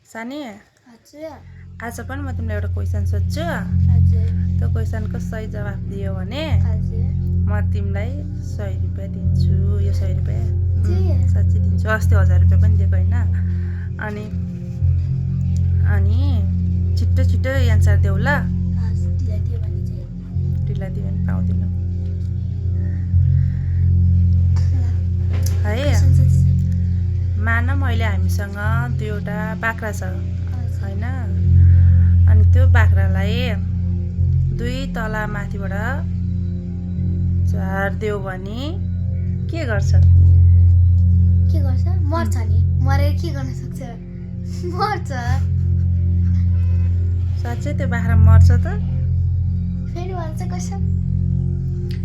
सानी हजुर आज पनि म तिमीलाई एउटा क्वेसन सोध्छु हजुर त्यो क्वेसनको सही जवाफ दियो भने हजुर म तिमीलाई 100 रुपैयाँ दिन्छु यो 100 रुपैयाँ जी। साँच्चै दिन्छु अस्ति 1000 रुपैयाँ पनि दिएको होइन अनि अनि छिट्टो छिट्टो एन्सर देऊ ल ढिला दियो भने चाहिँ ढिला दियो भने पाउँदिनँ है मान मैले हामीसँग दुईवटा बाख्रा छ होइन अनि त्यो बाख्रालाई 2 तला माथिबाट झारिदियो भने के गर्छ के गर्छ मर्छ नि मरेर के गर्न सक्छ मर्छ साँच्चै त्यो बाख्रा मर्छ त फेरि भन्छ कसम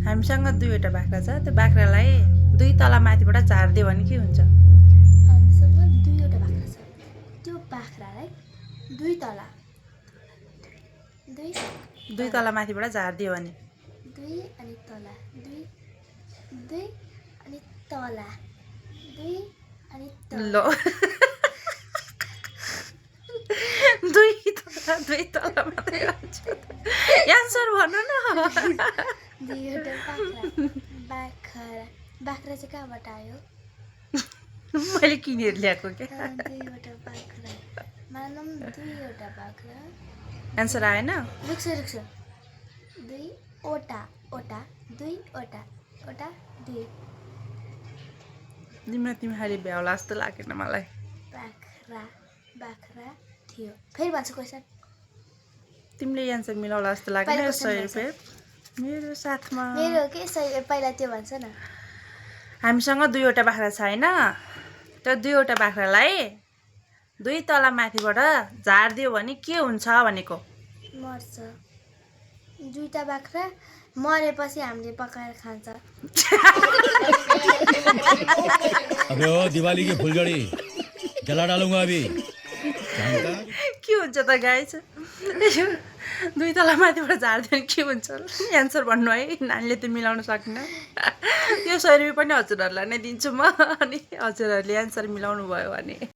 हामीसँग 2वटा बाख्रा छ त्यो बाख्रालाई 2 तला माथिबाट झारिदियो भने के हुन्छ हामीसँग 2वटा बाख्रा छ त्यो बाख्रालाई 2 तला 2 तला माथिबाट झारिदियो भने 2 अनि तला 2 अनि तला 2 अनि लो 2 तला मात्रै हुन्छ एन्सर भन्नु न 2वटा बाख्रा बाख्रा चाहिँ कहाँबाट आयो मैले किनेर ल्याएको क्या 2वटा बाख्रा मानौँ 2वटा बाख्रा एन्सर आएन रुक्छ 2वटा 2 तिमी खालि भ्याउला जस्तो लागेन मलाई बाख्रा थियो फेरि भन्छु क्वेसन तिमीले एन्सर मिलाउला जस्तो लागेन पहिला 100 रुपैयाँ मेरो साथमा मेरो के सही पहिला त्यो भन्छ न हामीसँग 2वटा बाख्रा छ होइन त्यो 2वटा बाख्रालाई 2 तला माथिबाट झारिदियो भने के हुन्छ भनेको मर्छ 2टा बाख्रा मरेपछि हामीले पकाएर खान्छ अबे ओ दिवाली की फुलझड़ी जला डालूंगा अभी के हुन्छ त गाइस 2 तला माथिबाट झारिदियो भने के हुन्छ एन्सर भन्नु है नानीले त मिलाउन सकिन यो 100 रुपैयाँ पनि हजुरहरूलाई नै दिन्छु म अनि हजुरहरूले एन्सर मिलाउनु भयो भने